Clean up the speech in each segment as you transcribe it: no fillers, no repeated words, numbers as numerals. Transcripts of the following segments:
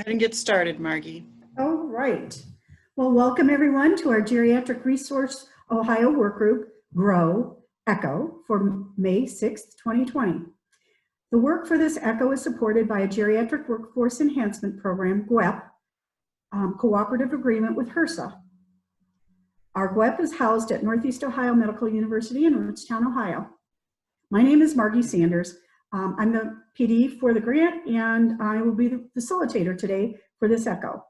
and get started, Margie. All right. Well, welcome everyone to our Geriatric Resource Ohio Work Group, GROW, ECHO, for May 6th, 2020. The work for this ECHO is supported by a Geriatric Workforce Enhancement Program, GWEP, cooperative agreement with HRSA. Our GWEP is housed at Northeast Ohio Medical University in Rootstown, Ohio. My name is Margie Sanders. I'm the PD for the grant, and I will be the facilitator today for this ECHO.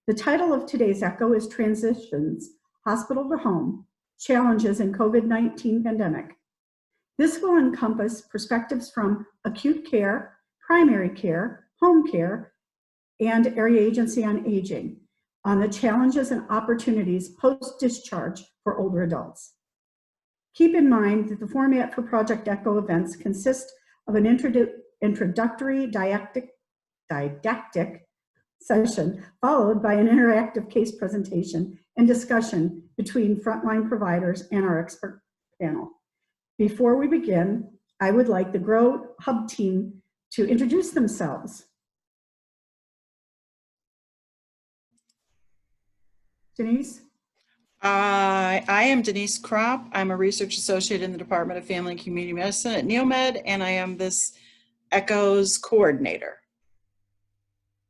The title of today's ECHO is Transitions, Hospital to Home, Challenges in COVID-19 Pandemic. This will encompass perspectives from acute care, primary care, home care, and area agency on aging on the challenges and opportunities post-discharge for older adults. Keep in mind that the format for Project ECHO events consists of an introductory didactic session followed by an interactive case presentation and discussion between frontline providers and our expert panel. Before we begin, I would like the GROW Hub team to introduce themselves. Denise? I am Denise Kropp. I'm a research associate in the Department of Family and Community Medicine at NeoMed, and I am this ECHO's coordinator.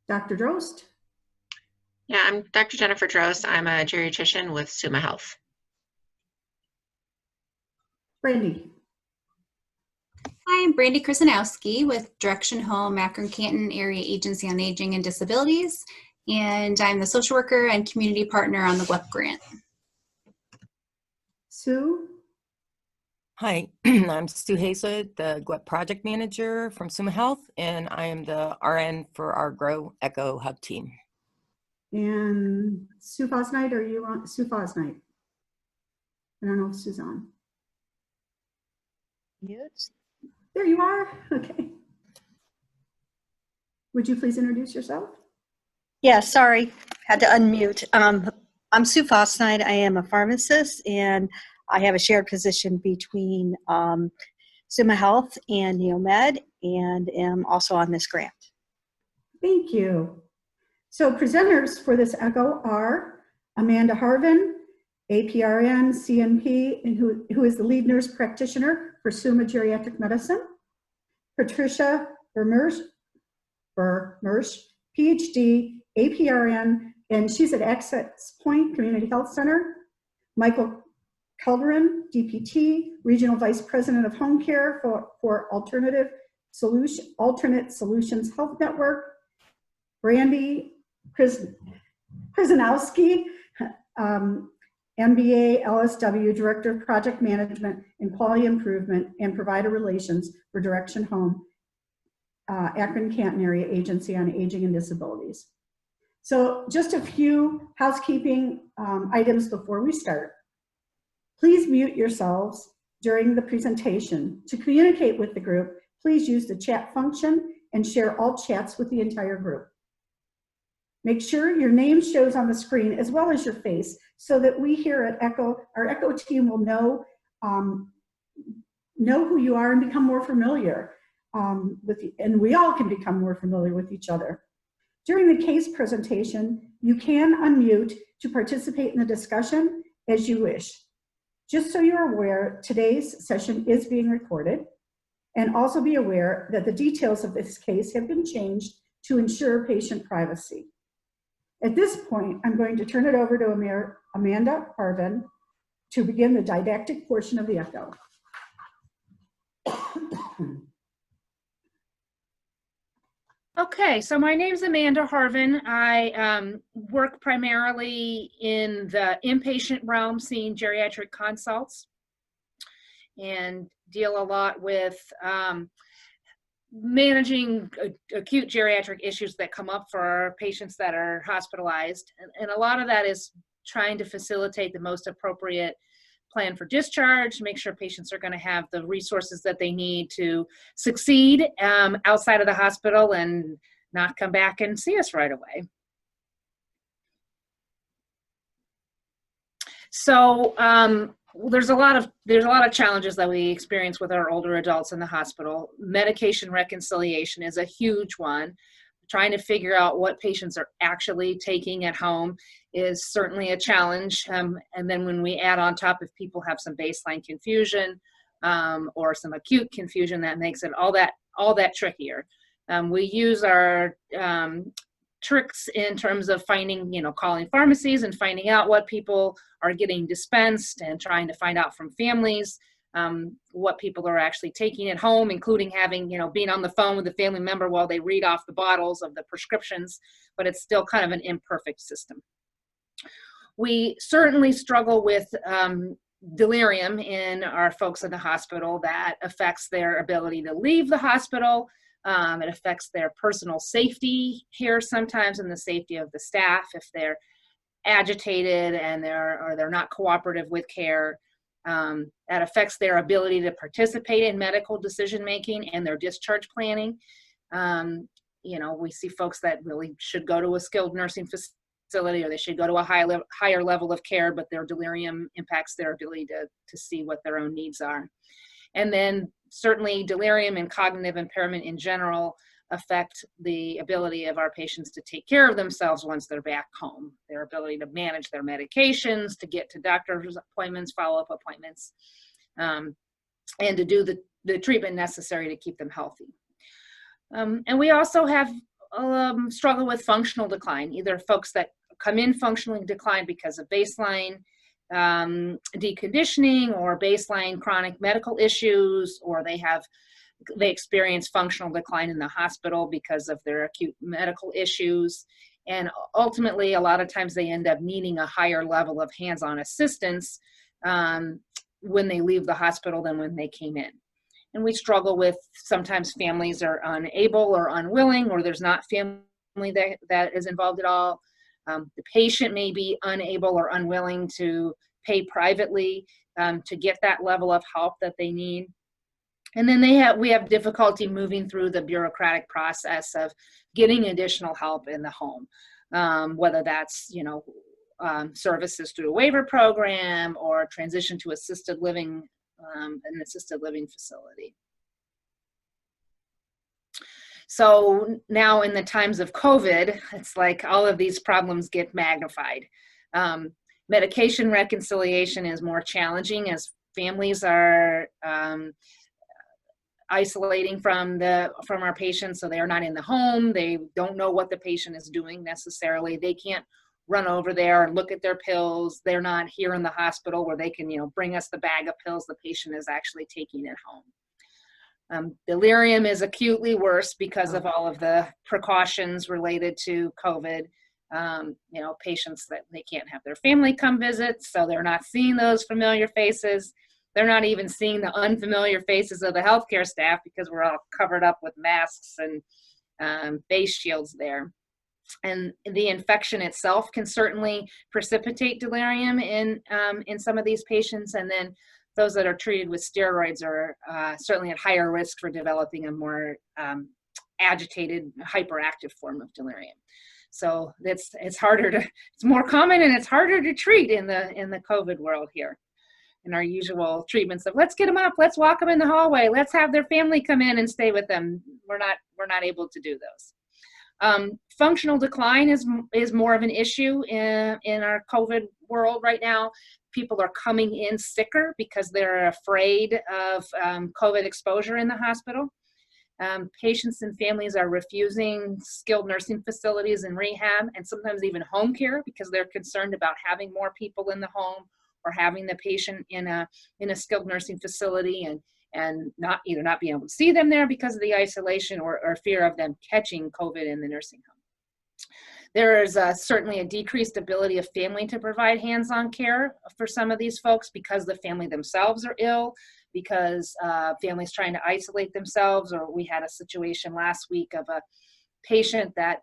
Dr. Drost? Yeah, I'm Dr. Jennifer Drost. I'm a geriatrician with Summa Health. Brandy? Hi, I'm Brandy Krasinowski with Direction Home, Akron-Canton Area Agency on Aging and Disabilities, and I'm the social worker and community partner on the GWEP grant. Sue? Hi, I'm Sue Hayslett, the GWEP project manager from Summa Health, and I am the RN for our GROW ECHO Hub team. And Sue Fosnight, are you on? Sue Fosnight? I don't know if Sue's on. Yes. There you are. Okay. Would you please introduce yourself? Yeah, sorry, had to unmute. I'm Sue Fosnight. I am a pharmacist, and I have a shared position between Summa Health and NeoMed, and am also on this grant. Thank you. So presenters for this ECHO are Amanda Harvin, APRN, CNP, and who is the lead nurse practitioner for Summa Geriatric Medicine. Patricia Vermersch, PhD, APRN, and she's at Access Point Community Health Center. Michael Calderon, DPT, Regional Vice President of Home Care for Alternate Solutions Health Network. Brandy Krasinowski, MBA, LSW, Director of Project Management and Quality Improvement and Provider Relations for Direction Home, Akron-Canton Area Agency on Aging and Disabilities. So just a few housekeeping items before we start. Please mute yourselves during the presentation. To communicate with the group, please use the chat function and share all chats with the entire group. Make sure your name shows on the screen as well as your face so that we here at ECHO, our ECHO team will know who you are and become more familiar with you, and we all can become more familiar with each other. During the case presentation, you can unmute to participate in the discussion as you wish. Just so you're aware, today's session is being recorded, and also be aware that the details of this case have been changed to ensure patient privacy. At this point, I'm going to turn it over to Amanda Harvin to begin the didactic portion of the ECHO. Okay, so my name is Amanda Harvin. I work primarily in the inpatient realm, seeing geriatric consults, and deal a lot with managing acute geriatric issues that come up for patients that are hospitalized. And a lot of that is trying to facilitate the most appropriate plan for discharge, make sure patients are going to have the resources that they need to succeed outside of the hospital and not come back and see us right away. So there's a lot of challenges that we experience with our older adults in the hospital. Medication reconciliation is a huge one. trying to figure out what patients are actually taking at home is certainly a challenge. And then when we add on top, if people have some baseline confusion or some acute confusion, that makes it all that trickier. We use our tricks in terms of finding, calling pharmacies and finding out what people are getting dispensed and trying to find out from families what people are actually taking at home, including having, being on the phone with a family member while they read off the bottles of the prescriptions, but it's still kind of an imperfect system. We certainly struggle with delirium in our folks in the hospital. That affects their ability to leave the hospital. It affects their personal safety here sometimes, and the safety of the staff if they're agitated and they're not cooperative with care. That affects their ability to participate in medical decision making and their discharge planning. We see folks that really should go to a skilled nursing facility, or they should go to a higher level of care, but their delirium impacts their ability to see what their own needs are. And then certainly delirium and cognitive impairment in general affect the ability of our patients to take care of themselves once they're back home, their ability to manage their medications, to get to doctor's appointments, follow-up appointments, and to do the treatment necessary to keep them healthy. And we also have struggle with functional decline, either folks that come in functionally declined because of baseline deconditioning or baseline chronic medical issues, or they experience functional decline in the hospital because of their acute medical issues. And ultimately, a lot of times they end up needing a higher level of hands-on assistance when they leave the hospital than when they came in. And we struggle with sometimes families are unable or unwilling, or there's not family that is involved at all. The patient may be unable or unwilling to pay privately to get that level of help that they need. And then we have difficulty moving through the bureaucratic process of getting additional help in the home, whether that's, services through a waiver program or transition to assisted living, an assisted living facility. So now in the times of COVID, it's like all of these problems get magnified. Medication reconciliation is more challenging as families are isolating from our patients, so they are not in the home. They don't know what the patient is doing necessarily. They can't run over there and look at their pills. They're not here in the hospital where they can, bring us the bag of pills the patient is actually taking at home. Delirium is acutely worse because of all of the precautions related to COVID. Patients that they can't have their family come visit, so they're not seeing those familiar faces. They're not even seeing the unfamiliar faces of the healthcare staff because we're all covered up with masks and face shields there. And the infection itself can certainly precipitate delirium in some of these patients. And then those that are treated with steroids are certainly at higher risk for developing a more agitated, hyperactive form of delirium. So it's more common and it's harder to treat in the COVID world here. In our usual treatments of let's get them up, let's walk them in the hallway, let's have their family come in and stay with them. We're not able to do those. Functional decline is more of an issue in our COVID world right now. People are coming in sicker because they're afraid of COVID exposure in the hospital. Patients and families are refusing skilled nursing facilities and rehab, and sometimes even home care because they're concerned about having more people in the home or having the patient in a skilled nursing facility and not being able to see them there because of the isolation or fear of them catching COVID in the nursing home. There is certainly a decreased ability of family to provide hands-on care for some of these folks because the family themselves are ill, because families trying to isolate themselves, or we had a situation last week of a patient that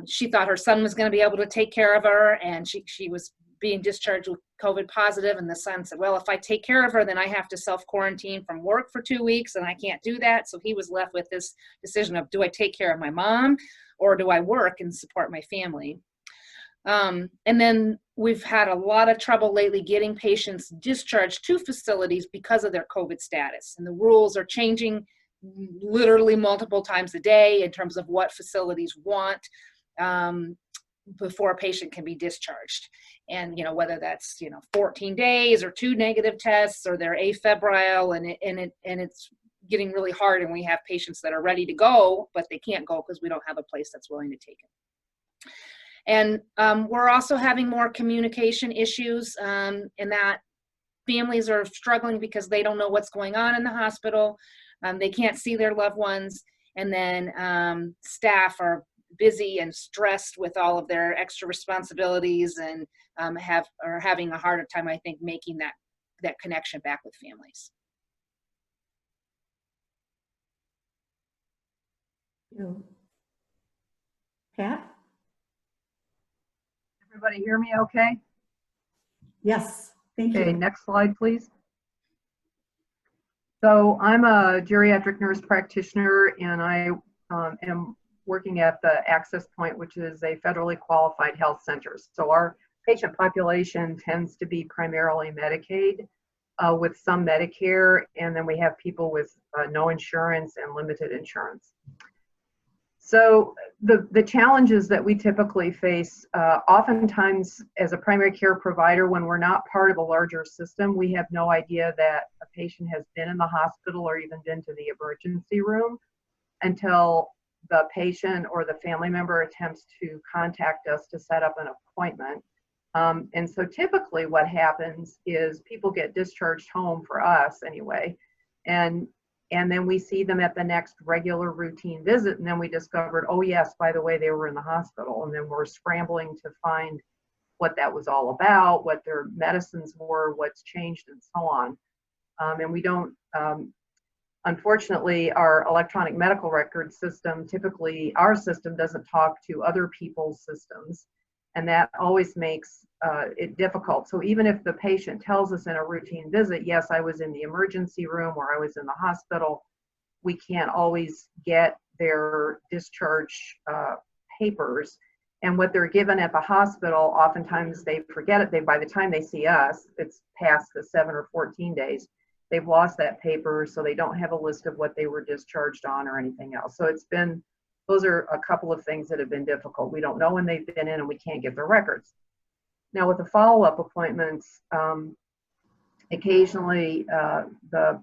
she thought her son was going to be able to take care of her, and she was being discharged with COVID positive, and the son said, well, if I take care of her, then I have to self-quarantine from work for 2 weeks, and I can't do that. So he was left with this decision of, do I take care of my mom, or do I work and support my family? And then we've had a lot of trouble lately getting patients discharged to facilities because of their COVID status. And the rules are changing literally multiple times a day in terms of what facilities want before a patient can be discharged. And, whether that's, 14 days or 2 negative tests, or they're afebrile, and it's getting really hard, and we have patients that are ready to go, but they can't go because we don't have a place that's willing to take them. And we're also having more communication issues in that families are struggling because they don't know what's going on in the hospital. They can't see their loved ones. And then staff are busy and stressed with all of their extra responsibilities, and are having a harder time, I think, making that connection back with families. Pat? Everybody hear me okay? Yes, thank Okay, you. next slide, please. So I'm a geriatric nurse practitioner, and I am working at the Access Point, which is a federally qualified health center. So our patient population tends to be primarily Medicaid with some Medicare, and then we have people with no insurance and limited insurance. So the challenges that we typically face, oftentimes as a primary care provider, when we're not part of a larger system, we have no idea that a patient has been in the hospital or even been to the emergency room until the patient or the family member attempts to contact us to set up an appointment. And so typically what happens is people get discharged home, for us anyway, and then we see them at the next regular routine visit, and then we discovered, oh yes, by the way, they were in the hospital, and then we're scrambling to find what that was all about, what their medicines were, what's changed, and so on. And we don't, unfortunately, our electronic medical record system, typically our system doesn't talk to other people's systems, and that always makes it difficult. So even if the patient tells us in a routine visit, yes, I was in the emergency room or I was in the hospital, we can't always get their discharge papers. And what they're given at the hospital, oftentimes they forget it. By the time they see us, it's past the 7 or 14 days. They've lost that paper, so they don't have a list of what they were discharged on or anything else. So those are a couple of things that have been difficult. We don't know when they've been in, and we can't get their records. Now with the follow-up appointments, occasionally the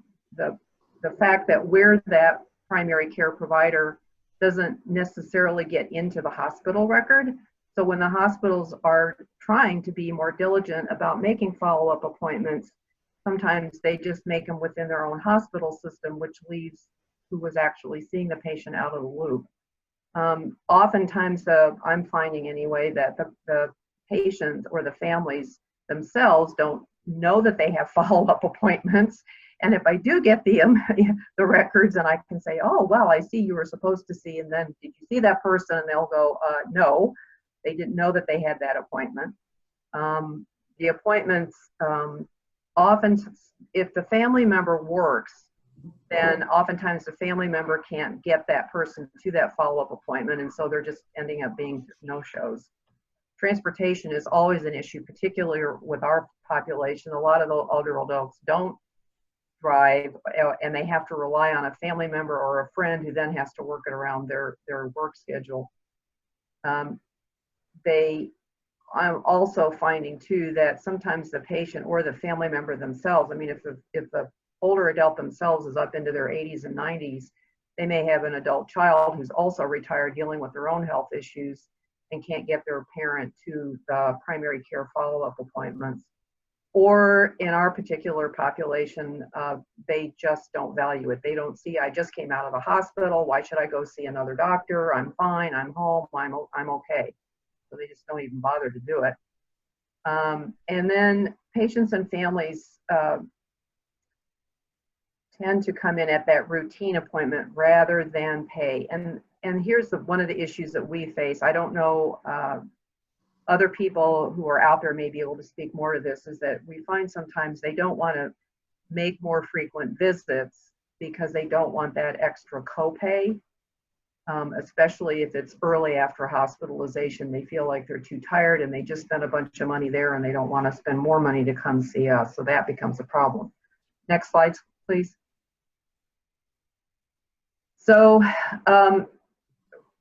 fact that we're that primary care provider doesn't necessarily get into the hospital record. So when the hospitals are trying to be more diligent about making follow-up appointments, sometimes they just make them within their own hospital system, which leaves who was actually seeing the patient out of the loop. Oftentimes, I'm finding anyway that the patients or the families themselves don't know that they have follow-up appointments. And if I do get the records, and I can say, oh, well, I see you were supposed to see, and then did you see that person? And they'll go, no, they didn't know that they had that appointment. The appointments, often, if the family member works, then oftentimes the family member can't get that person to that follow-up appointment, and so they're just ending up being no-shows. Transportation is always an issue, particularly with our population. A lot of the older adults don't drive, and they have to rely on a family member or a friend who then has to work it around their work schedule. I'm also finding too that sometimes the patient or the family member themselves, I mean, if the older adult themselves is up into their 80s and 90s, they may have an adult child who's also retired dealing with their own health issues and can't get their parent to the primary care follow-up appointments. Or in our particular population, they just don't value it. They don't see, I just came out of the hospital, why should I go see another doctor? I'm fine, I'm home, I'm okay. So they just don't even bother to do it. And then patients and families tend to come in at that routine appointment rather than pay. And here's one of the issues that we face. I don't know, other people who are out there may be able to speak more to this, is that we find sometimes they don't want to make more frequent visits because they don't want that extra copay, especially if it's early after hospitalization. They feel like they're too tired and they just spent a bunch of money there and they don't want to spend more money to come see us. So that becomes a problem. Next slide, please. So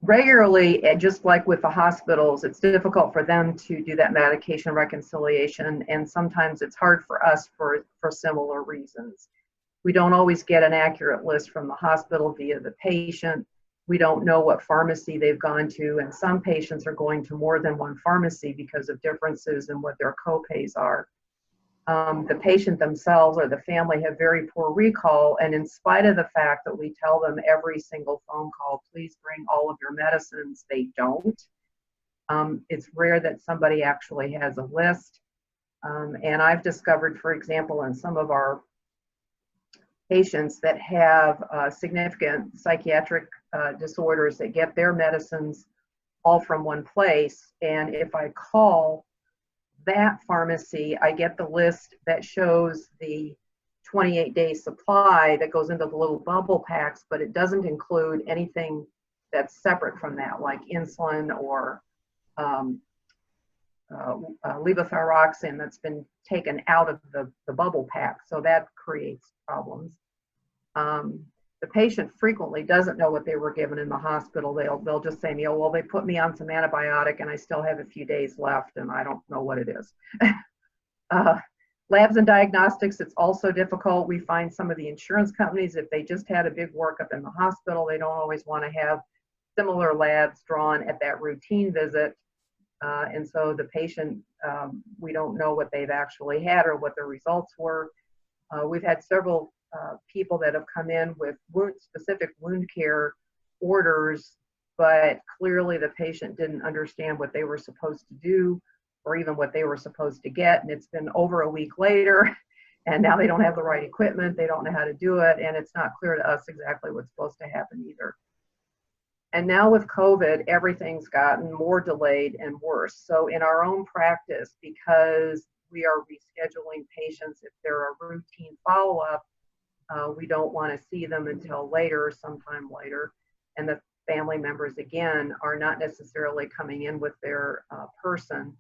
regularly, just like with the hospitals, it's difficult for them to do that medication reconciliation, and sometimes it's hard for us for similar reasons. We don't always get an accurate list from the hospital via the patient. We don't know what pharmacy they've gone to, and some patients are going to more than one pharmacy because of differences in what their co-pays are. The patient themselves or the family have very poor recall, and in spite of the fact that we tell them every single phone call, please bring all of your medicines, they don't. It's rare that somebody actually has a list. And I've discovered, for example, in some of our patients that have significant psychiatric disorders that get their medicines all from one place, and if I call that pharmacy, I get the list that shows the 28-day supply that goes into the little bubble packs, but it doesn't include anything that's separate from that, like insulin or levothyroxine that's been taken out of the bubble pack. So that creates problems. The patient frequently doesn't know what they were given in the hospital. They'll just say, "Oh, well, they put me on some antibiotic and I still have a few days left and I don't know what it is." Labs and diagnostics, it's also difficult. We find some of the insurance companies, if they just had a big workup in the hospital, they don't always want to have similar labs drawn at that routine visit. And so the patient, we don't know what they've actually had or what their results were. We've had several people that have come in with specific wound care orders, but clearly the patient didn't understand what they were supposed to do or even what they were supposed to get. And it's been over a week later, and now they don't have the right equipment, they don't know how to do it, and it's not clear to us exactly what's supposed to happen either. And now with COVID, everything's gotten more delayed and worse. So in our own practice, because we are rescheduling patients if they're a routine follow-up, we don't want to see them until later, sometime later. And the family members, again, are not necessarily coming in with their person.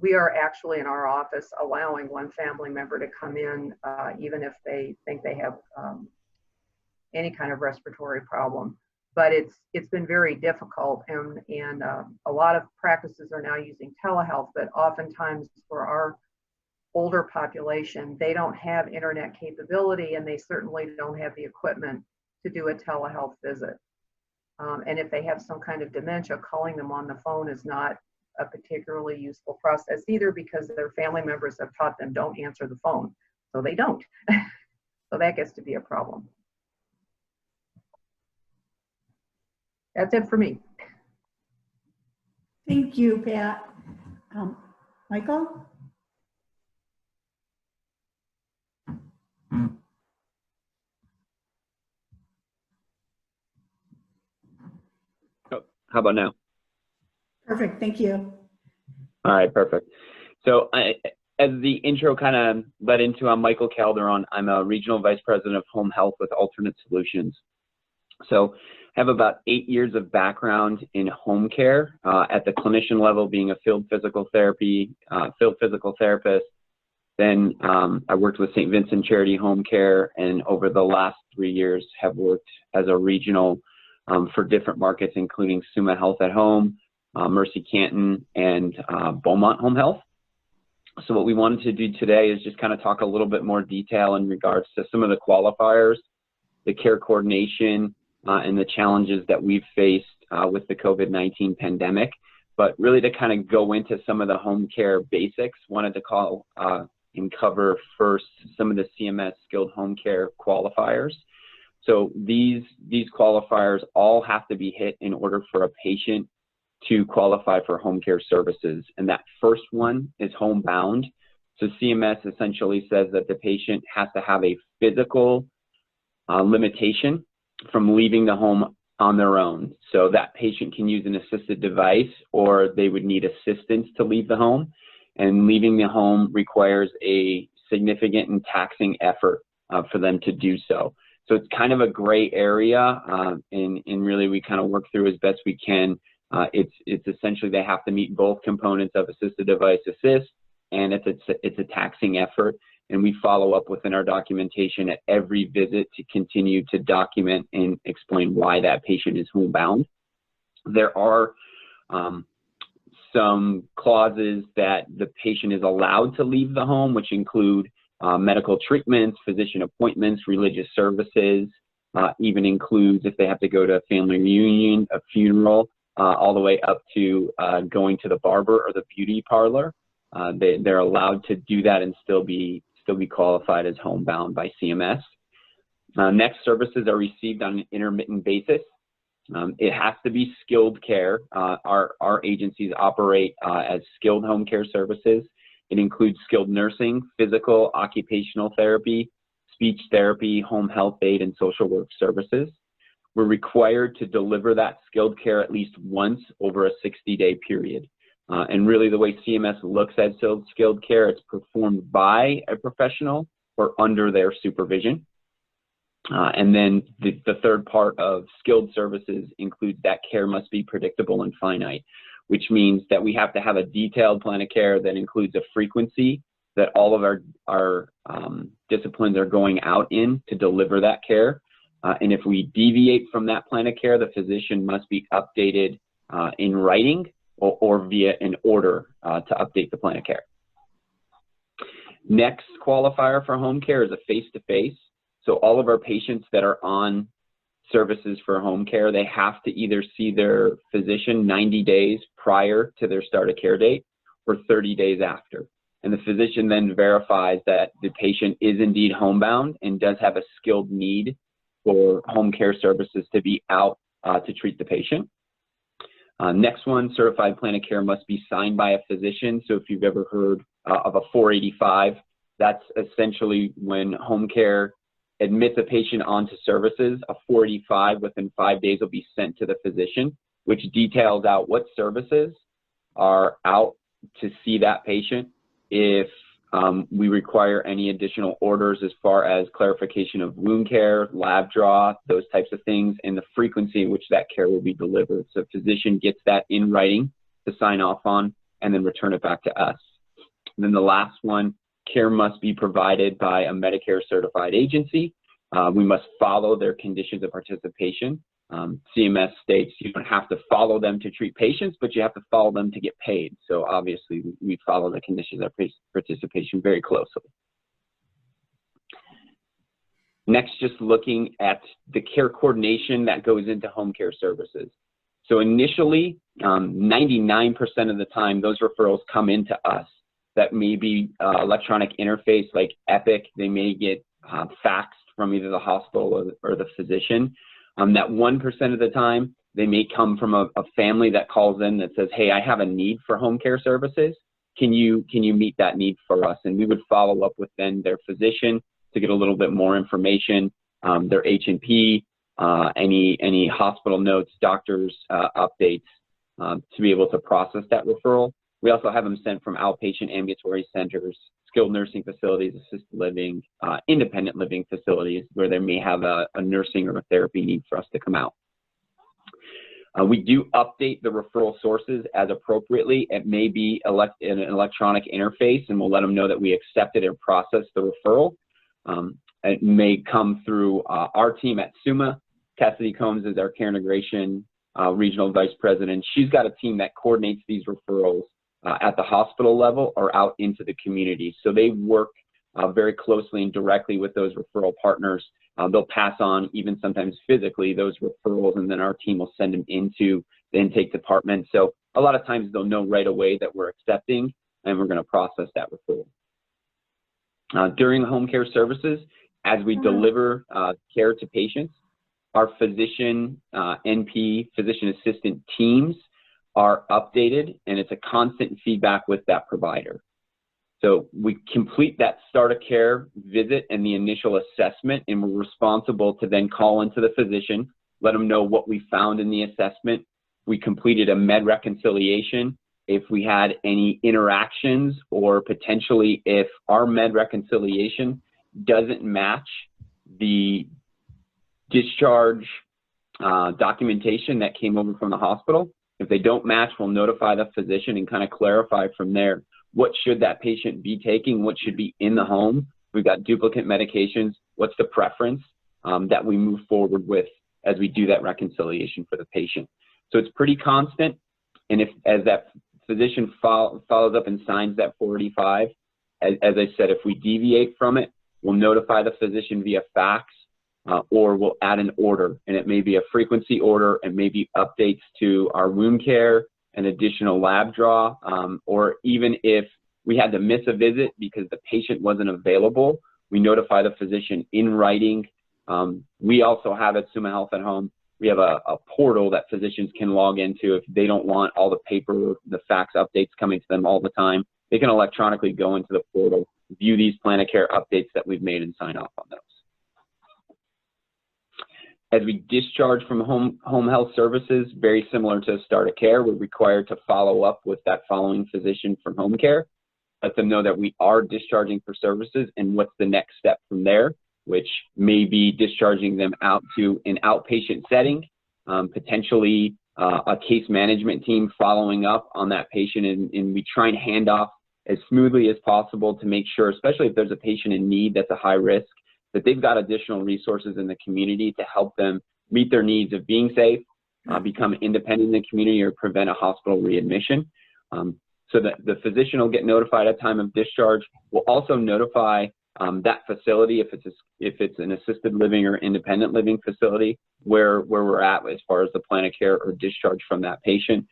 We are actually in our office allowing one family member to come in, even if they think they have any kind of respiratory problem. But it's been very difficult, and a lot of practices are now using telehealth, but oftentimes for our older population, they don't have internet capability, and they certainly don't have the equipment to do a telehealth visit. And if they have some kind of dementia, calling them on the phone is not a particularly useful process either, because their family members have taught them don't answer the phone, so they don't. So that gets to be a problem. That's it for me. Thank you, Pat. Michael? Oh, how about now? Perfect, thank you. All right, perfect. So as the intro kind of led into, I'm Michael Calderon. I'm a Regional Vice President of Home Health with Alternate Solutions. So I have about 8 years of background in home care at the clinician level, being a field physical therapist. Then I worked with St. Vincent Charity Home Care, and over the last 3 years have worked as a regional for different markets, including Suma Health at Home, Mercy Canton, and Beaumont Home Health. So what we wanted to do today is just kind of talk a little bit more detail in regards to some of the qualifiers, the care coordination, and the challenges that we've faced with the COVID-19 pandemic. But really to kind of go into some of the home care basics, wanted to call and cover first some of the CMS skilled home care qualifiers. So these qualifiers all have to be hit in order for a patient to qualify for home care services. And that first one is homebound. So CMS essentially says that the patient has to have a physical limitation from leaving the home on their own. So that patient can use an assisted device, or they would need assistance to leave the home. And leaving the home requires a significant and taxing effort for them to do so. So it's kind of a gray area, and really we kind of work through as best we can. It's essentially they have to meet both components of assisted device assist, and it's a taxing effort. and we follow up within our documentation at every visit to continue to document and explain why that patient is homebound. There are some clauses that the patient is allowed to leave the home, which include medical treatments, physician appointments, religious services, even includes if they have to go to a family reunion, a funeral, all the way up to going to the barber or the beauty parlor. They're allowed to do that and still be qualified as homebound by CMS. Next, services are received on an intermittent basis. It has to be skilled care. Our agencies operate as skilled home care services. It includes skilled nursing, physical, occupational therapy, speech therapy, home health aid, and social work services. We're required to deliver that skilled care at least once over a 60-day period. And really the way CMS looks at skilled care, it's performed by a professional or under their supervision. And then the third part of skilled services includes that care must be predictable and finite, which means that we have to have a detailed plan of care that includes a frequency that all of our disciplines are going out in to deliver that care. And if we deviate from that plan of care, the physician must be updated in writing or via an order to update the plan of care. Next qualifier for home care is a face-to-face. So all of our patients that are on services for home care, they have to either see their physician 90 days prior to their start of care date or 30 days after. And the physician then verifies that the patient is indeed homebound and does have a skilled need for home care services to be out to treat the patient. Next one, certified plan of care must be signed by a physician. So if you've ever heard of a 485, that's essentially when home care admits a patient onto services. A 485 within 5 days will be sent to the physician, which details out what services are out to see that patient. If we require any additional orders as far as clarification of wound care, lab draw, those types of things, and the frequency in which that care will be delivered. So a physician gets that in writing to sign off on and then return it back to us. And then the last one, care must be provided by a Medicare certified agency. We must follow their conditions of participation. CMS states you don't have to follow them to treat patients, but you have to follow them to get paid. So obviously we follow the conditions of participation very closely. Next, just looking at the care coordination that goes into home care services. So initially, 99% of the time, those referrals come into us. That may be electronic interface like Epic. They may get faxed from either the hospital or the physician. That 1% of the time, they may come from a family that calls in that says, hey, I have a need for home care services. Can you meet that need for us? And we would follow up with then their physician to get a little bit more information, their H&P, any hospital notes, doctors' updates to be able to process that referral. We also have them sent from outpatient ambulatory centers, skilled nursing facilities, assisted living, independent living facilities where they may have a nursing or a therapy need for us to come out. We do update the referral sources as appropriately. It may be an electronic interface, and we'll let them know that we accepted and processed the referral. It may come through our team at SUMA. Cassidy Combs is our care integration regional vice president. She's got a team that coordinates these referrals at the hospital level or out into the community. So they work very closely and directly with those referral partners. They'll pass on, even sometimes physically, those referrals, and then our team will send them into the intake department. So a lot of times they'll know right away that we're accepting and we're going to process that referral. During home care services, as we deliver care to patients, our physician, NP, physician assistant teams are updated, and it's a constant feedback with that provider. So we complete that start of care visit and the initial assessment, and we're responsible to then call into the physician, let them know what we found in the assessment. We completed a med reconciliation. If we had any interactions, or potentially if our med reconciliation doesn't match the discharge documentation that came over from the hospital, if they don't match, we'll notify the physician and kind of clarify from there what should that patient be taking, what should be in the home, we've got duplicate medications, what's the preference that we move forward with as we do that reconciliation for the patient. So it's pretty constant, and as that physician follows up and signs that 485, as I said, if we deviate from it, we'll notify the physician via fax, or we'll add an order, and it may be a frequency order, and maybe updates to our wound care, an additional lab draw, or even if we had to miss a visit because the patient wasn't available, we notify the physician in writing. We also have at Summa Health at Home, we have a portal that physicians can log into if they don't want all the paper, the fax updates coming to them all the time. They can electronically go into the portal, view these plan of care updates that we've made, and sign off on those. As we discharge from home health services, very similar to start of care, we're required to follow up with that following physician from home care, let them know that we are discharging for services and what's the next step from there, which may be discharging them out to an outpatient setting, potentially a case management team following up on that patient, and we try and hand off as smoothly as possible to make sure, especially if there's a patient in need that's a high risk, that they've got additional resources in the community to help them meet their needs of being safe, become independent in the community, or prevent a hospital readmission. So that the physician will get notified at time of discharge. We'll also notify that facility, if it's an assisted living or independent living facility, where we're at as far as the plan of care or discharge from that patient.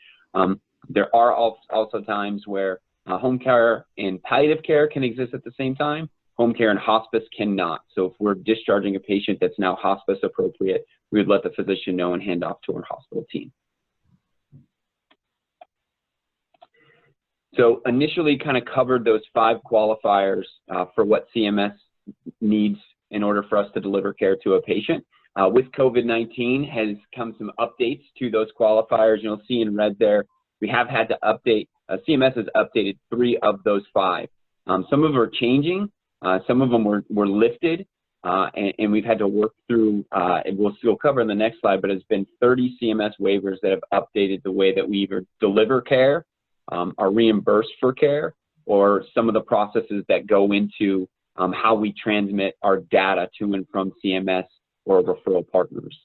There are also times where home care and palliative care can exist at the same time. Home care and hospice cannot. So if we're discharging a patient that's now hospice appropriate, we would let the physician know and hand off to our hospital team. So initially kind of covered those 5 qualifiers for what CMS needs in order for us to deliver care to a patient. With COVID-19 has come some updates to those qualifiers. You'll see in red there, we have had to update, CMS has updated 3 of those 5. Some of them are changing, some of them were lifted, and we've had to work through, and we'll cover in the next slide, but it's been 30 CMS waivers that have updated the way that we either deliver care, are reimbursed for care, or some of the processes that go into how we transmit our data to and from CMS or referral partners.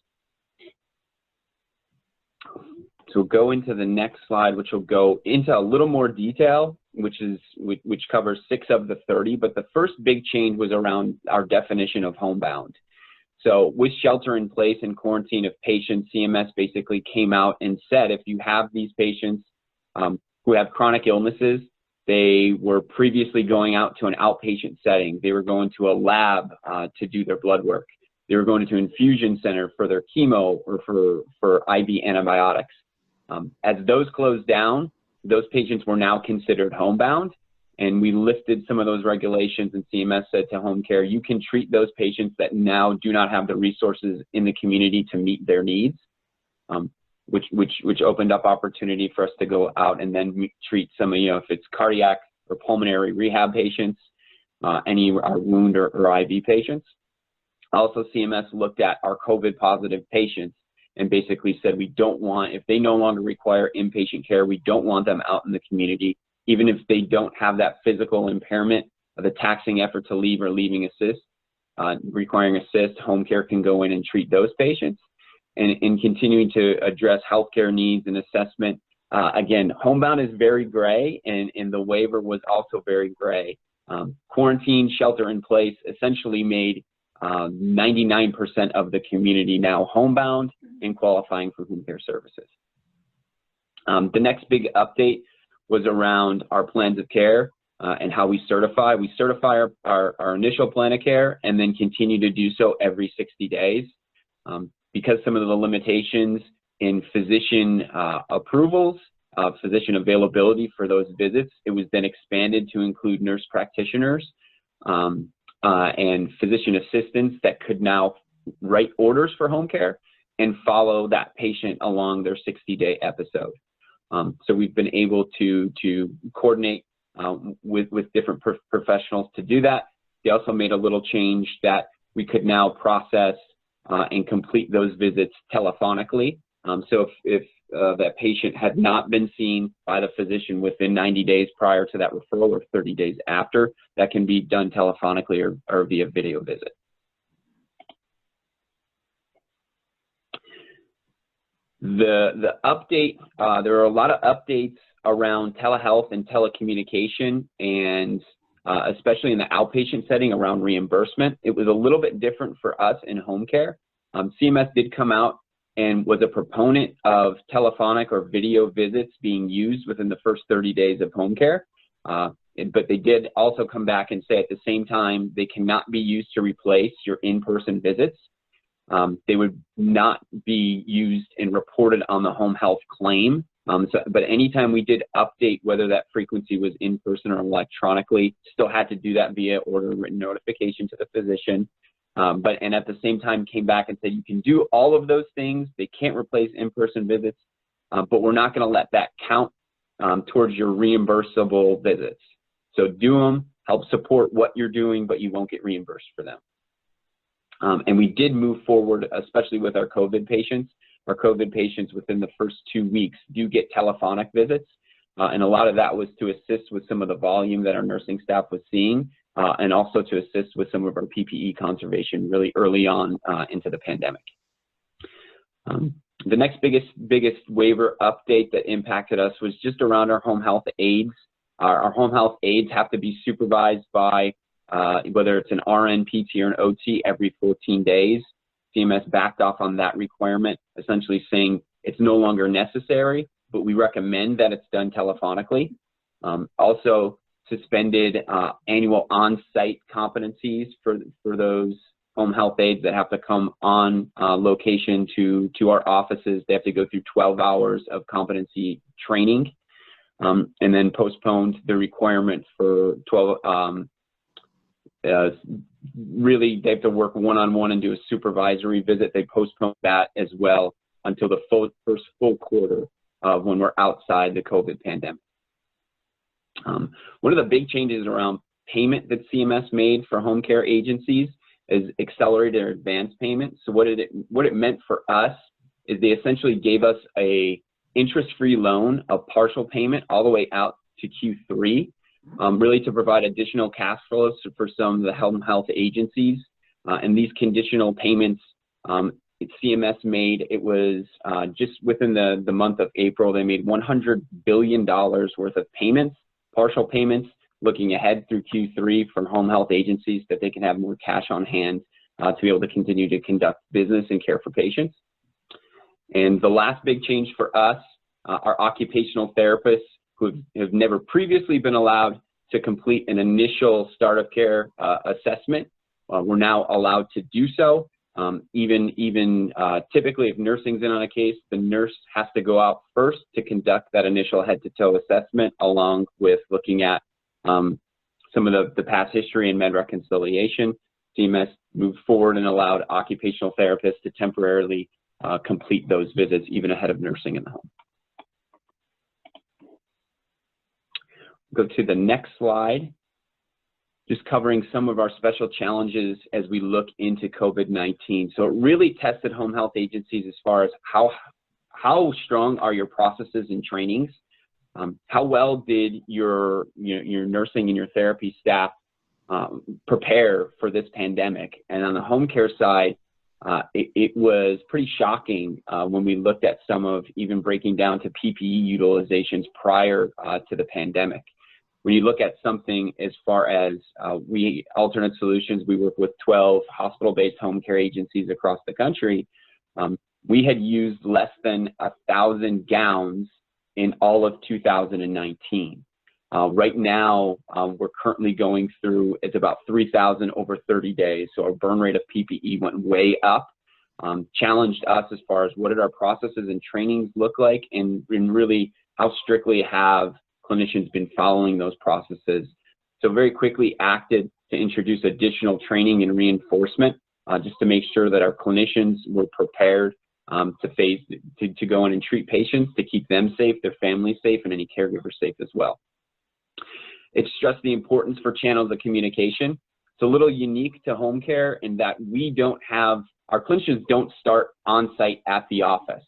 So we'll go into the next slide, which will go into a little more detail, which covers 6 of the 30, but the first big change was around our definition of homebound. So with shelter in place and quarantine of patients, CMS basically came out and said, if you have these patients who have chronic illnesses, they were previously going out to an outpatient setting. They were going to a lab to do their blood work. They were going to an infusion center for their chemo or for IV antibiotics. As those closed down, those patients were now considered homebound, and we lifted some of those regulations, and CMS said to home care, you can treat those patients that now do not have the resources in the community to meet their needs, which opened up opportunity for us to go out and then treat some of, if it's cardiac or pulmonary rehab patients, any our wound or IV patients. Also, CMS looked at our COVID positive patients and basically said, we don't want, if they no longer require inpatient care, we don't want them out in the community, even if they don't have that physical impairment of the taxing effort to leave or leaving assist, requiring assist, home care can go in and treat those patients. And in continuing to address healthcare needs and assessment, again, homebound is very gray, and the waiver was also very gray. Quarantine, shelter in place essentially made 99% of the community now homebound and qualifying for home care services. The next big update was around our plans of care and how we certify. We certify our initial plan of care and then continue to do so every 60 days. Because some of the limitations in physician approvals, physician availability for those visits, it was then expanded to include nurse practitioners and physician assistants that could now write orders for home care and follow that patient along their 60-day episode. So we've been able to coordinate with different professionals to do that. They also made a little change that we could now process and complete those visits telephonically So if that patient had not been seen by the physician within 90 days prior to that referral or 30 days after, that can be done telephonically or via video visit. The update, there are a lot of updates around telehealth and telecommunication, and especially in the outpatient setting around reimbursement. It was a little bit different for us in home care. CMS did come out and was a proponent of telephonic or video visits being used within the first 30 days of home care. But they did also come back and say at the same time, they cannot be used to replace your in-person visits. They would not be used and reported on the home health claim. But anytime we did update whether that frequency was in person or electronically, still had to do that via order and written notification to the physician. And at the same time came back and said, you can do all of those things. They can't replace in-person visits, but we're not going to let that count towards your reimbursable visits. So do them, help support what you're doing, but you won't get reimbursed for them. And we did move forward, especially with our COVID patients. Our COVID patients within the first 2 weeks do get telephonic visits. And a lot of that was to assist with some of the volume that our nursing staff was seeing, and also to assist with some of our PPE conservation really early on into the pandemic. The next biggest waiver update that impacted us was just around our home health aides. Our home health aides have to be supervised by whether it's an RN, PT, or an OT every 14 days. CMS backed off on that requirement, essentially saying it's no longer necessary, but we recommend that it's done telephonically. Also suspended annual on-site competencies for those home health aides that have to come on location to our offices. They have to go through 12 hours of competency training, and then postponed the requirement for 12, really they have to work one-on-one and do a supervisory visit. They postponed that as well until the first full quarter of when we're outside the COVID pandemic. One of the big changes around payment that CMS made for home care agencies is accelerated or advanced payment. So what it meant for us is they essentially gave us a interest-free loan of partial payment all the way out to Q3, really to provide additional cash flows for some of the home health agencies. And these conditional payments CMS made, it was just within the month of April, they made $100 billion worth of payments, partial payments, looking ahead through Q3 from home health agencies that they can have more cash on hand to be able to continue to conduct business and care for patients. And the last big change for us, our occupational therapists who have never previously been allowed to complete an initial start of care assessment, we're now allowed to do so. Even typically if nursing's in on a case, the nurse has to go out first to conduct that initial head-to-toe assessment, along with looking at some of the past history and med reconciliation. CMS moved forward and allowed occupational therapists to temporarily complete those visits even ahead of nursing in the home. Go to the next slide, just covering some of our special challenges as we look into COVID-19. So it really tested home health agencies as far as how strong are your processes and trainings. How well did your nursing and your therapy staff prepare for this pandemic? And on the home care side, it was pretty shocking when we looked at some of even breaking down to PPE utilizations prior to the pandemic. When you look at something as far as Alternate Solutions, we work with 12 hospital-based home care agencies across the country. We had used less than 1,000 gowns in all of 2019. Right now, we're currently going through, it's about 3,000 over 30 days. So our burn rate of PPE went way up, challenged us as far as what did our processes and trainings look like, and really how strictly have clinicians been following those processes. So very quickly acted to introduce additional training and reinforcement just to make sure that our clinicians were prepared to go in and treat patients, to keep them safe, their families safe, and any caregivers safe as well. It stressed the importance for channels of communication. It's a little unique to home care in that we don't have, our clinicians don't start on site at the office.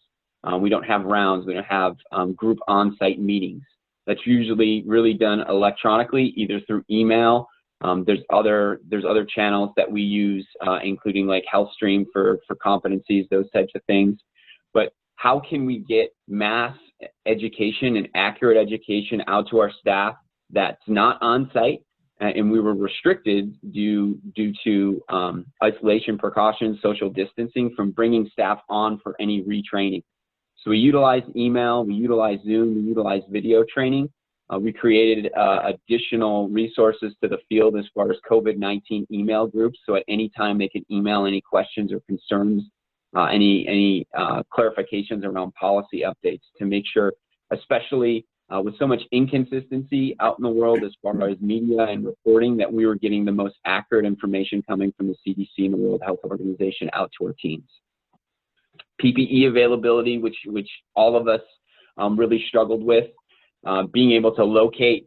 We don't have rounds. We don't have group on-site meetings. That's usually really done electronically, either through email. There's other channels that we use, including like HealthStream for competencies, those types of things. But how can we get mass education and accurate education out to our staff that's not on-site? And we were restricted due to isolation precautions, social distancing, from bringing staff on for any retraining. So we utilized email, we utilized Zoom, we utilized video training. We created additional resources to the field as far as COVID-19 email groups. So at any time they could email any questions or concerns, any clarifications around policy updates, to make sure, especially with so much inconsistency out in the world as far as media and reporting, that we were getting the most accurate information coming from the CDC and the World Health Organization out to our teams. PPE availability, which all of us really struggled with, being able to locate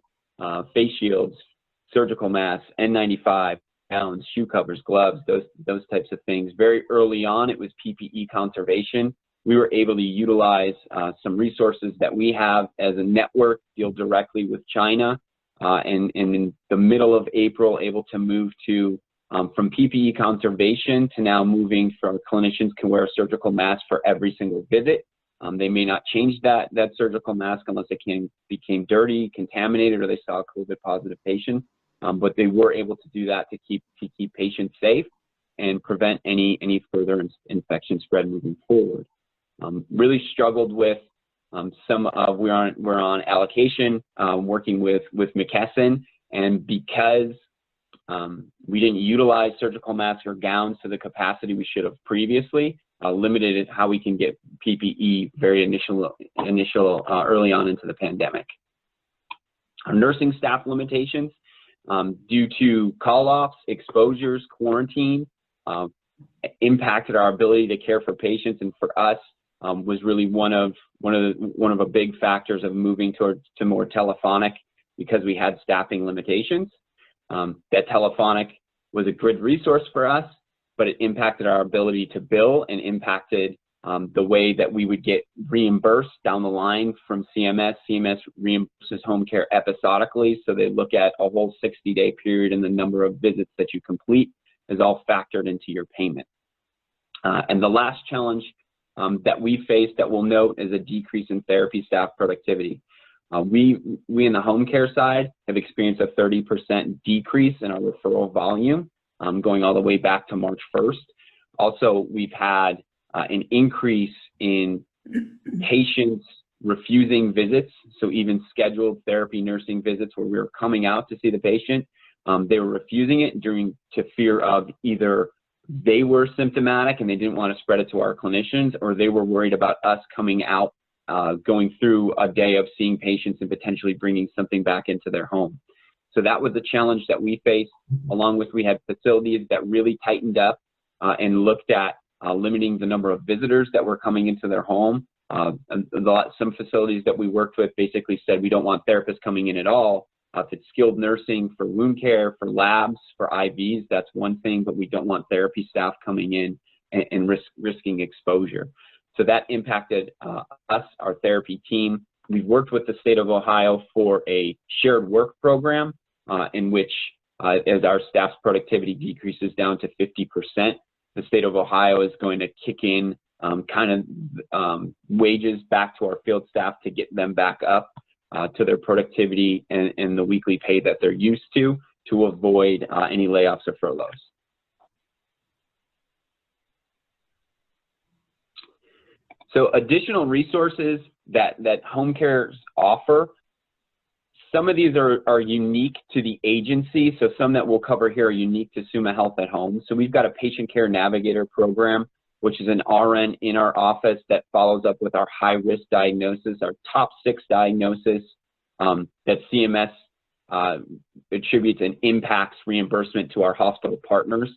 face shields, surgical masks, N95, gowns, shoe covers, gloves, those types of things. Very early on, it was PPE conservation. We were able to utilize some resources that we have as a network, deal directly with China, and in the middle of April, able to move to from PPE conservation to now moving from clinicians can wear a surgical mask for every single visit. They may not change that surgical mask unless it became dirty, contaminated, or they saw a COVID positive patient. But they were able to do that to keep patients safe and prevent any further infection spread moving forward. Really struggled with we're on allocation, working with McKesson, and because we didn't utilize surgical masks or gowns to the capacity we should have previously, limited how we can get PPE very early on into the pandemic. Our nursing staff limitations, due to call-offs, exposures, quarantine, impacted our ability to care for patients, and for us was really one of the big factors of moving to more telephonic, because we had staffing limitations. That telephonic was a good resource for us, but it impacted our ability to bill and impacted the way that we would get reimbursed down the line from CMS. CMS reimburses home care episodically, so they look at a whole 60-day period, and the number of visits that you complete is all factored into your payment. And the last challenge that we faced that we'll note is a decrease in therapy staff productivity. We in the home care side have experienced a 30% decrease in our referral volume, going all the way back to March 1st. Also, we've had an increase in patients refusing visits. So even scheduled therapy nursing visits where we were coming out to see the patient, they were refusing it to fear of either they were symptomatic and they didn't want to spread it to our clinicians, or they were worried about us coming out, going through a day of seeing patients and potentially bringing something back into their home. So that was the challenge that we faced, along with we had facilities that really tightened up and looked at limiting the number of visitors that were coming into their home. Some facilities that we worked with basically said we don't want therapists coming in at all. If it's skilled nursing for wound care, for labs, for IVs, that's one thing, but we don't want therapy staff coming in and risking exposure. So that impacted us, our therapy team. We've worked with the state of Ohio for a shared work program in which, as our staff's productivity decreases down to 50%, the state of Ohio is going to kick in wages back to our field staff to get them back up to their productivity and the weekly pay that they're used to avoid any layoffs or furloughs. So additional resources that home cares offer, some of these are unique to the agency. So some that we'll cover here are unique to Summa Health at Home. So we've got a patient care navigator program, which is an RN in our office that follows up with our high-risk diagnosis, our top 6 diagnosis that CMS attributes and impacts reimbursement to our hospital partners.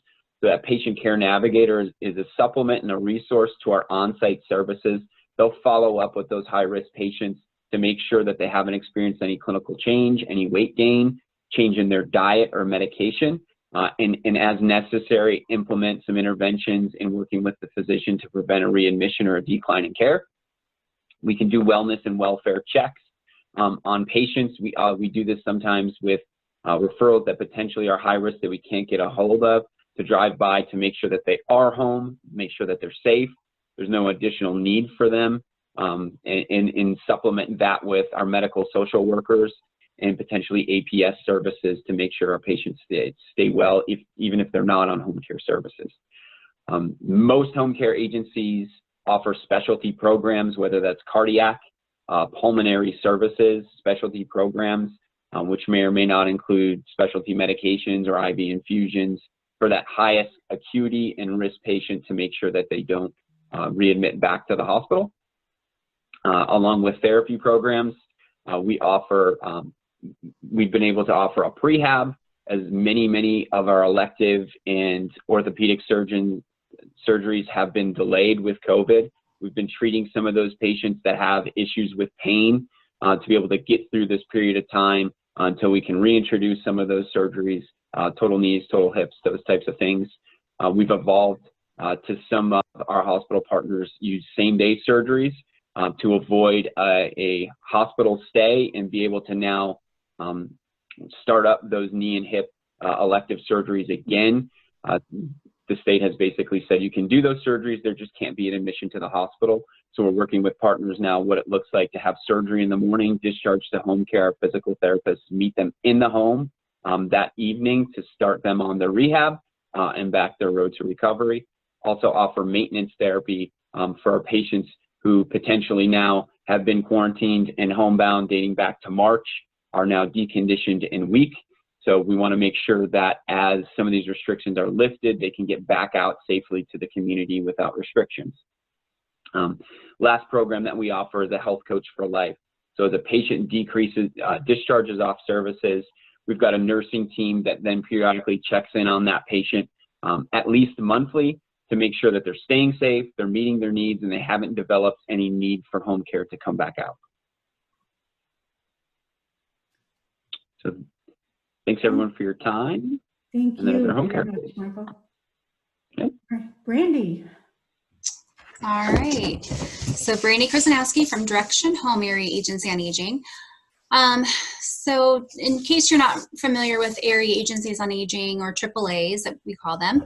So that patient care navigator is a supplement and a resource to our on-site services. They'll follow up with those high-risk patients to make sure that they haven't experienced any clinical change, any weight gain, change in their diet or medication, and as necessary, implement some interventions in working with the physician to prevent a readmission or a decline in care. We can do wellness and welfare checks on patients. We do this sometimes with referrals that potentially are high risk that we can't get a hold of, to drive by to make sure that they are home, make sure that they're safe, there's no additional need for them, and supplement that with our medical social workers and potentially APS services to make sure our patients stay well, even if they're not on home care services. Most home care agencies offer specialty programs, whether that's cardiac, pulmonary services, specialty programs, which may or may not include specialty medications or IV infusions for that highest acuity and risk patient, to make sure that they don't readmit back to the hospital. Along with therapy programs, we've been able to offer a prehab, as many of our elective and orthopedic surgeries have been delayed with COVID. We've been treating some of those patients that have issues with pain to be able to get through this period of time until we can reintroduce some of those surgeries, total knees, total hips, those types of things. We've evolved to some of our hospital partners use same-day surgeries to avoid a hospital stay and be able to now start up those knee and hip elective surgeries again. The state has basically said you can do those surgeries, there just can't be an admission to the hospital. So we're working with partners now what it looks like to have surgery in the morning, discharge to home care, physical therapists meet them in the home that evening to start them on their rehab and back their road to recovery. Also offer maintenance therapy for our patients who potentially now have been quarantined and homebound dating back to March, are now deconditioned and weak. So we want to make sure that as some of these restrictions are lifted, they can get back out safely to the community without restrictions. Last program that we offer is a health coach for life. So as a patient discharges off services, we've got a nursing team that then periodically checks in on that patient at least monthly to make sure that they're staying safe, they're meeting their needs, and they haven't developed any need for home care to come back out. So thanks everyone for your time. Thank And then you at home care, very much, Michael. Okay. All right, Brandy. All right. So Brandy Krasinowski from Direction Home Area Agency on Aging. So in case you're not familiar with Area Agencies on Aging, or AAAs that we call them,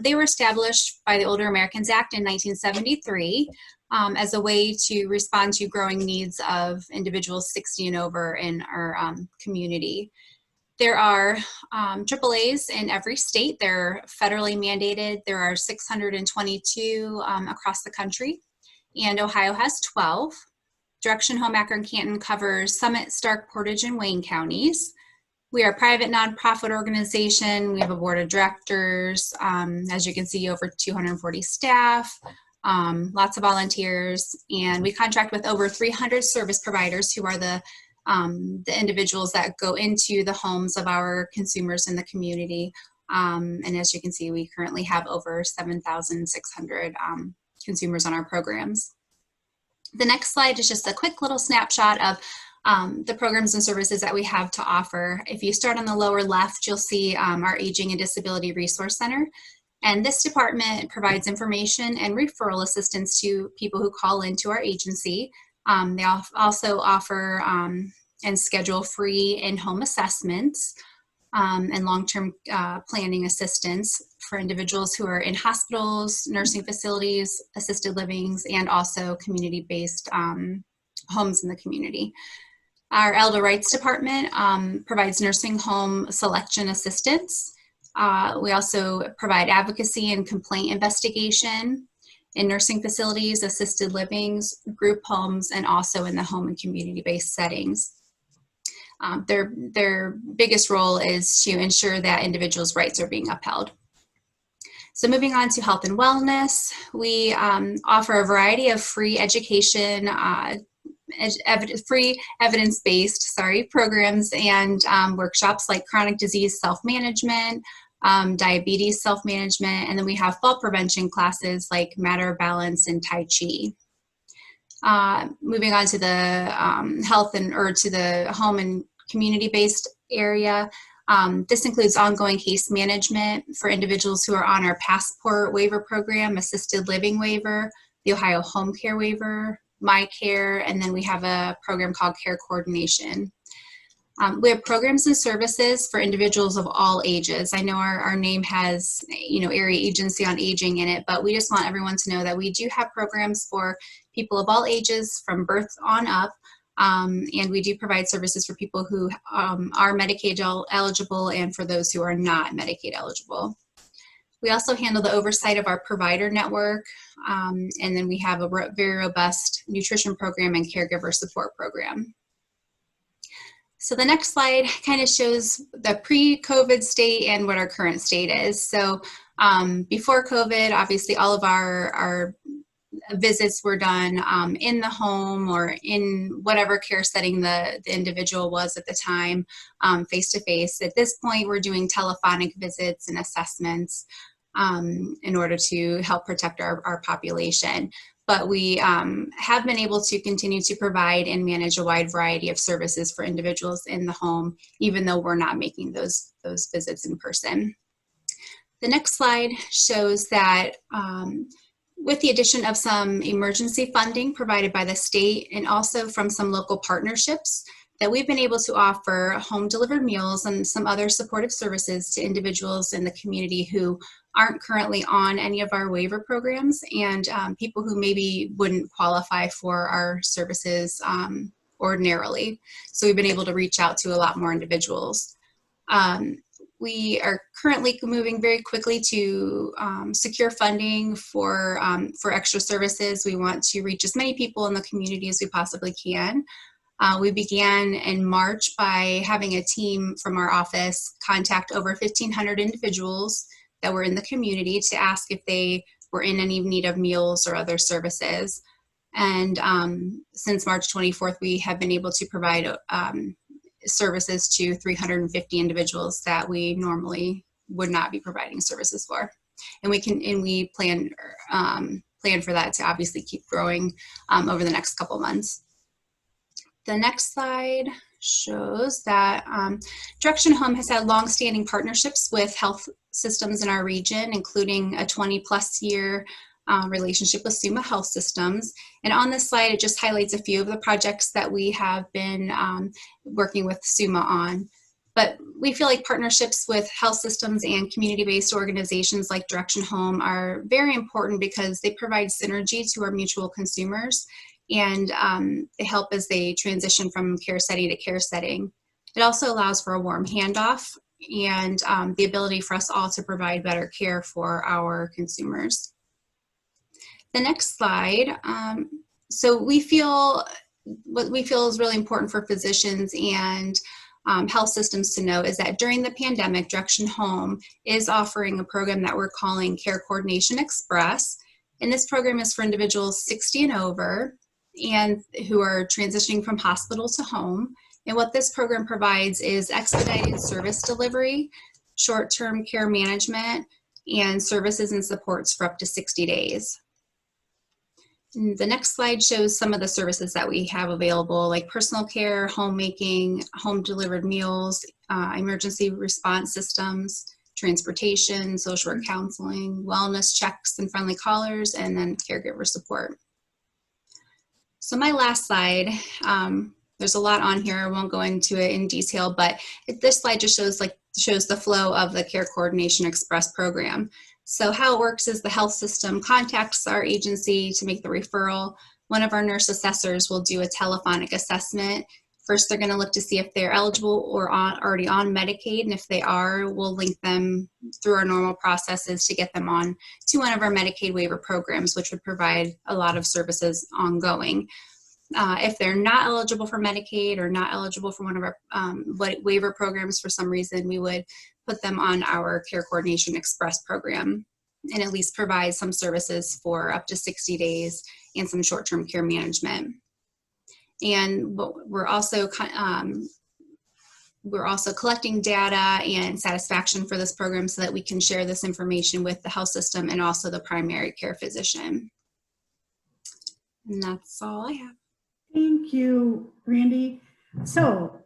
they were established by the Older Americans Act in 1973 as a way to respond to growing needs of individuals 60 and over in our community. There are AAAs in every state. They're federally mandated. There are 622 across the country, and Ohio has 12. Direction Home Akron Canton covers Summit, Stark, Portage, and Wayne counties. We are a private nonprofit organization. We have a board of directors. As you can see, over 240 staff, lots of volunteers, and we contract with over 300 service providers who are the individuals that go into the homes of our consumers in the community. And as you can see, we currently have over 7,600 consumers on our programs. The next slide is just a quick little snapshot of the programs and services that we have to offer. If you start on the lower left, you'll see our Aging and Disability Resource Center. And this department provides information and referral assistance to people who call into our agency. They also offer and schedule free in-home assessments and long-term planning assistance for individuals who are in hospitals, nursing facilities, assisted livings, and also community-based homes in the community. Our Elder Rights Department provides nursing home selection assistance. We also provide advocacy and complaint investigation in nursing facilities, assisted livings, group homes, and also in the home and community-based settings. Their biggest role is to ensure that individuals' rights are being upheld. So moving on to health and wellness, we offer a variety of free education, free evidence-based, programs and workshops like chronic disease self-management, diabetes self-management, and then we have fall prevention classes like Matter, Balance, and Tai Chi. Moving on to the to the home and community-based area, this includes ongoing case management for individuals who are on our Passport Waiver Program, Assisted Living Waiver, the Ohio Home Care Waiver, My Care, and then we have a program called Care Coordination. We have programs and services for individuals of all ages. I know our name has, Area Agency on Aging in it, but we just want everyone to know that we do have programs for people of all ages from birth on up. And we do provide services for people who are Medicaid eligible and for those who are not Medicaid eligible. We also handle the oversight of our provider network, and then we have a very robust nutrition program and caregiver support program. So the next slide kind of shows the pre-COVID state and what our current state is. So before COVID, obviously all of our visits were done in the home or in whatever care setting the individual was at the time, face-to-face. At this point, we're doing telephonic visits and assessments in order to help protect our population. But we have been able to continue to provide and manage a wide variety of services for individuals in the home, even though we're not making those visits in person. The next slide shows that with the addition of some emergency funding provided by the state and also from some local partnerships, that we've been able to offer home delivered meals and some other supportive services to individuals in the community who aren't currently on any of our waiver programs, and people who maybe wouldn't qualify for our services ordinarily. So we've been able to reach out to a lot more individuals. We are currently moving very quickly to secure funding for extra services. We want to reach as many people in the community as we possibly can. We began in March by having a team from our office contact over 1,500 individuals that were in the community to ask if they were in any need of meals or other services. And since March 24th, we have been able to provide services to 350 individuals that we normally would not be providing services for. And we plan for that to obviously keep growing over the next couple months. The next slide shows that Direction Home has had long-standing partnerships with health systems in our region, including a 20-plus year relationship with Summa Health Systems. And on this slide, it just highlights a few of the projects that we have been working with Summa on. But we feel like partnerships with health systems and community-based organizations like Direction Home are very important because they provide synergy to our mutual consumers, and they help as they transition from care setting to care setting. It also allows for a warm handoff and the ability for us all to provide better care for our consumers. The next slide. So what we feel is really important for physicians and health systems to know is that during the pandemic, Direction Home is offering a program that we're calling Care Coordination Express. And this program is for individuals 60 and over and who are transitioning from hospital to home. And what this program provides is expedited service delivery, short-term care management, and services and supports for up to 60 days. And the next slide shows some of the services that we have available, like personal care, homemaking, home-delivered meals, emergency response systems, transportation, social work counseling, wellness checks and friendly callers, and then caregiver support. So my last slide, there's a lot on here. I won't go into it in detail, but this slide just shows the flow of the Care Coordination Express program. So how it works is the health system contacts our agency to make the referral. One of our nurse assessors will do a telephonic assessment. First, they're going to look to see if they're eligible or already on Medicaid, and if they are, we'll link them through our normal processes to get them on to one of our Medicaid waiver programs, which would provide a lot of services ongoing. If they're not eligible for Medicaid or not eligible for one of our waiver programs for some reason, we would put them on our Care Coordination Express program and at least provide some services for up to 60 days and some short-term care management. And we're also collecting data and satisfaction for this program so that we can share this information with the health system and also the primary care physician. And that's all I have. Thank you, Randy. So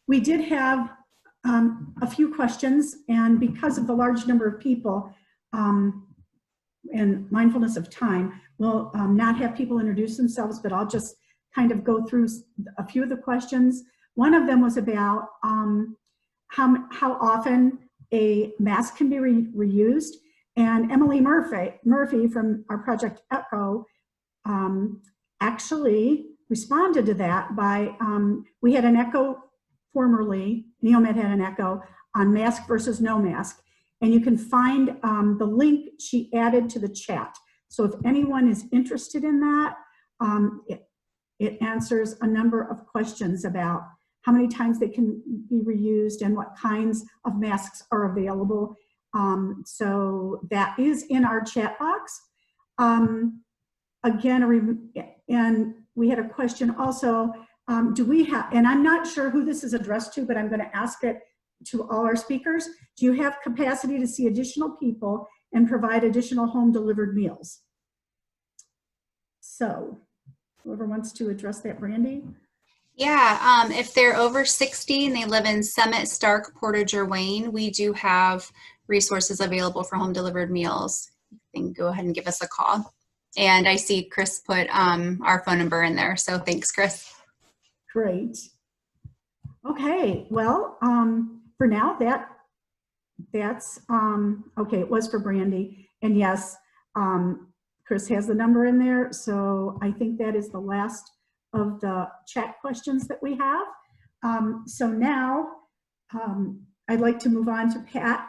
we did have a few questions, and because of the large number of people and mindfulness of time, We'll not have people introduce themselves, but I'll just kind of go through a few of the questions. One of them was about how often a mask can be reused. And Emily Murphy from our Project ECHO actually responded to that by, we had an ECHO formerly, NeoMed had an ECHO on mask versus no mask. And you can find the link she added to the chat. So if anyone is interested in that, it answers a number of questions about how many times they can be reused and what kinds of masks are available. So that is in our chat box. Again, and we had a question also, do we have, and I'm not sure who this is addressed to, but I'm going to ask it to all our speakers. Do you have capacity to see additional people and provide additional home delivered meals? So whoever wants to address that, Brandy? Yeah, if they're over 60 and they live in Summit, Stark, Portage, or Wayne, we do have resources available for home delivered meals. You can go ahead and give us a call. And I see Chris put our phone number in there, so thanks, Chris. Great. Okay, well, for now, that's okay, it was for Brandy. And yes, Chris has the number in there, so I think that is the last of the chat questions that we have. So now I'd like to move on to Pat.